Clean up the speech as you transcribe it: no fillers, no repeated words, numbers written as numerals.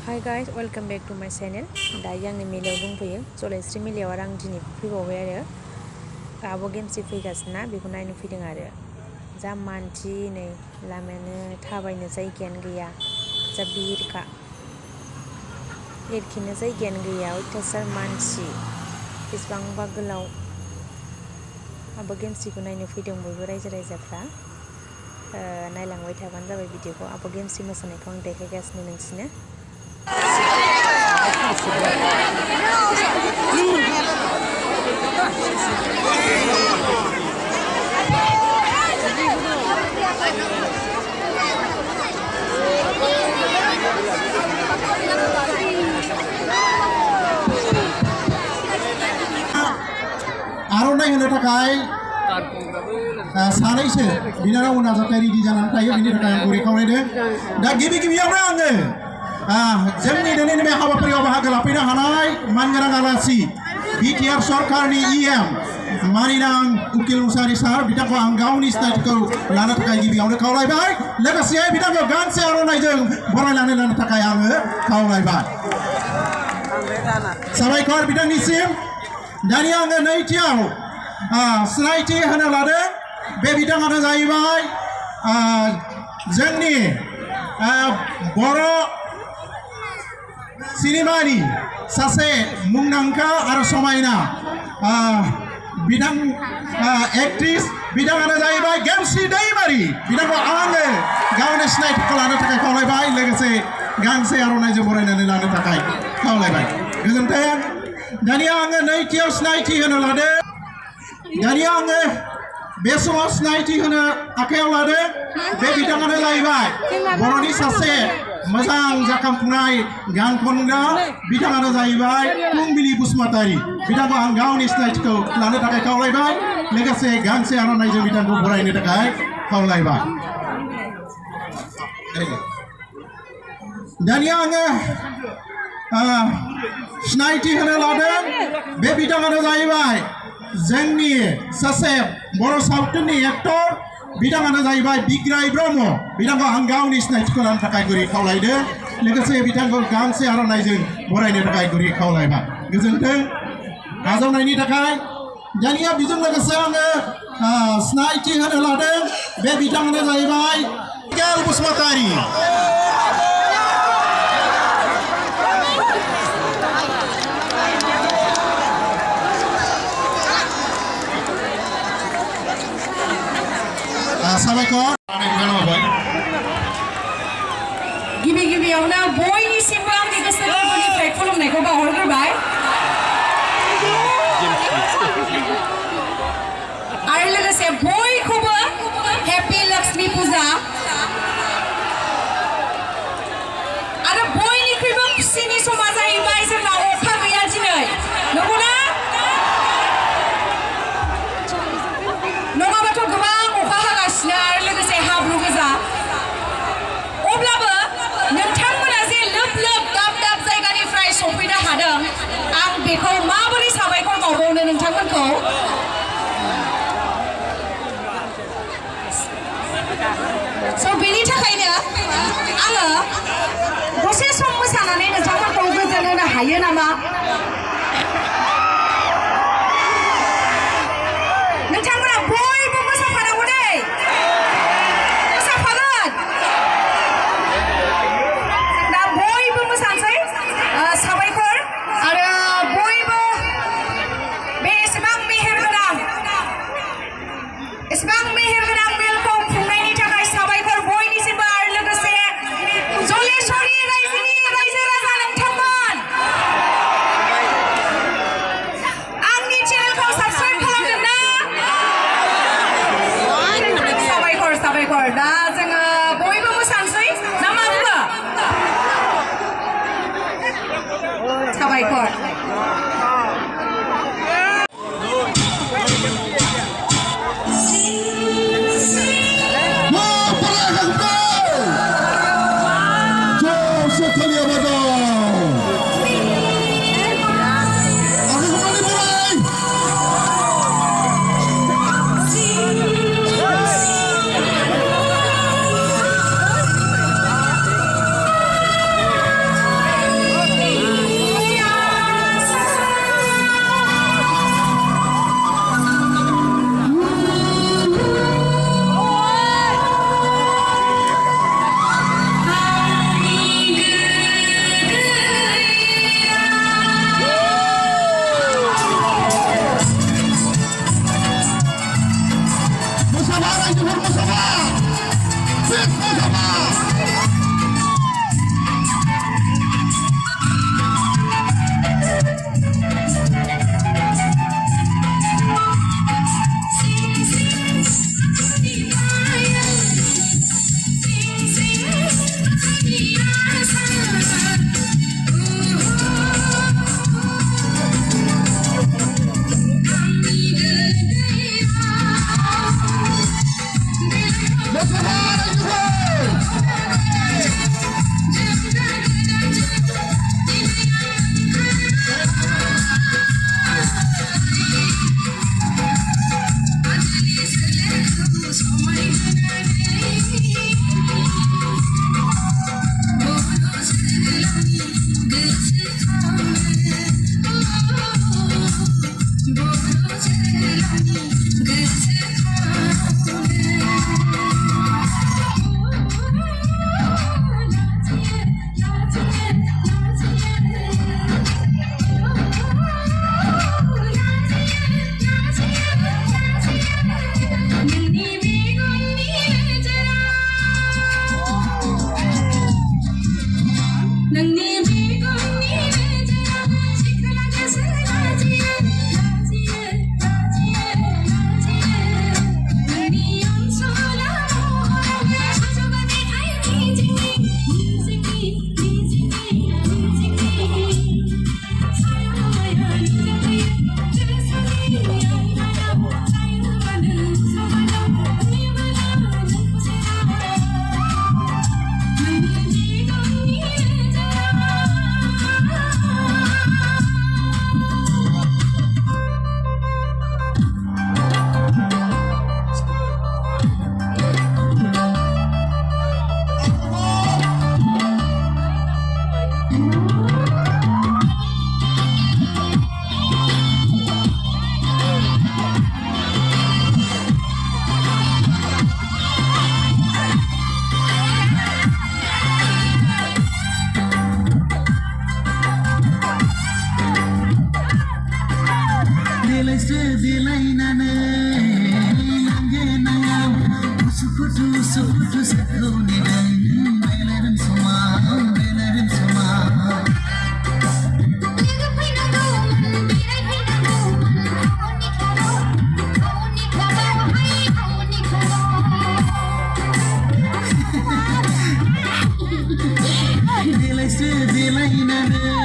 Hi guys, welcome back to my channel. दायो आंनि मेलायाव दंफैयो जलeswory मेलायाव आरो आं दिनै फैबावबाय आरो आब' गेमस्रि फैगासिनो ना बेखौ नायनो फैदों आरो जा मानसि नै लामायानो थाबायनो जायगायानो गैया जा बिरखा एरखिनो जायगायानो गैया अयथासार मानसि बेसेबांबा गोलाव आब' गेमस्रिखौ नायनो फैदों बयबो रायजो राजाफ्रा नायलांबाय थाबानो जाबाय भिडिअखौ आब' गेमस्रि मोसानायखौ आं देखायगासिनो नोंसिनो आर'नाइ होनो थाखाय सानैसो बिनानावमोना जाहाथे रेडि जानानै थायो बिनि थाखाय आं गुरै खावलायदों दा गिबियावनो आङो जोंनि दिनैनि बे हाबाफारियाव बाहागो लाफैनो हानाय मानगोनां आलासि बिटिआर सरकारनि इएम मानिनां उकिल मुसाहारि सार बिथांखौ आं गावनि सिनायथिखौ लानो थाखाय गिबियावनो खावलायबाय लोगोसे बिथांखौ गांसे आर'नाइजों बरायनानै लानो थाखाय आङो खावलायबाय साबायखर बिथांनिसिम दानिया आङो नैथियाव सिनायथि होनो लादों बे बिथाङानो जाहैबाय जोंनि बर' सिनेमानि सासे मुंदांखा आरो समायना बिथां एक्ट्रिस बिथाङानो जाहैबाय गेमस्रि दैमारि बिथांखौ आङो गावनि सिनायथिखौ लानो थाखाय खावलायबाय लोगोसे गांसे आर'नाइजों बरायनानै लानो थाखाय खावलायबाय गोजोन्थों दानिया आङो नैथियाव सिनायथि होनो लादों दानिया आङो बे समाव सिनायथि होनो आखायाव लादों बे बिथाङानो जाहैबाय बर'नि सासे मोजां जाखांफुनाय गान खनग्रा बिथाङानो जाहैबाय फुंबिलि बसुमतारी बिथांखौ आं गावनि सिनायथिखौ लानो थाखाय खावलायबाय लोगोसे गांसे आर'नाइजों बिथांखौ बरायनो थाखाय खावलायबाय दानिया आङो सिनायथि होनो लादों बे बिथाङानो जाहैबाय जोंनि सासे बर' सावथुननि एक्टर बिथाङानो जाहैबाय बिग्राय ब्रह्म बिथांखौ आं गावनि सिनायथिखौ लानो थाखाय गुरै खावलायदों लोगोसे बिथांखौ गांसे आर'नाइजों बरायनो थाखाय गुरै खावलायबाय गोजोन्थों आजावनायनि थाखाय दानिया बेजों लोगोसे आङो सिनायथि होनो लादों बे बिथाङानो जाहैबाय बसुमतारी साबायखर गिबियावनो बयनिसिमबो आंनि गोसो गोरबोनिफ्राय खुलुमनायखौ बावहरग्रोबाय आरो लोगोसे बयखौबो हेपि लक्ष्मी पुजा आरो बयनिख्रुइबो खुसिनि समा जाहैबाय जोंना अखा गैया दिनै नंगौना नङाबाथ' गोबां आरो लोगोसे हाब्रु गोजा अब्लाबो नोंथांमोना जे लोब लोब दाब दाब जायगानिफ्राय सफैनो हादों आं बेखौ माबोरै साबायखर बावबावनो नोंथांमोनखौ बेनि थाखायनो आङो दसे सम मोसानानै नोंथांमोनखौ गोजोन होनो हायो नामा नोंथांमोना बयबो मोसाफानांगौ दे मोसाफागोन दा बयबो मोसानोसै साबायखर आरो बयबो बे एसेबां मेहेरगोनां मेलखौ खुंनायनि थाखाय साबायखर बयनिसिमबो आरो लोगोसे जलेस्वरी रायजोनि रायजो राजा नोंथांमोन आंनि चेनेलखौ साबस्क्राइब खालामदों ना साबायखर दा जोङो बयबो मोसानोसै ना मा बुङो साबायखर नोंनि मेगननि नोजोरा सिखोला गोसो लाजियो लाजियो लाजियो लाजियो नोंनि अनसुला महराव साजोबा मेथाइ मिजिंनि मिजिंनि मिजिंनि मिजिंनि सायामाया नुजाफैयो जलस्वरी आयनायाव सायोबानो समायाव नुयोब्ला नोंखौ साया नोंनि मेगननि Delaistu delainane langgenayau usukutu usukutu sakuni dan belarim semua Delaistu delainane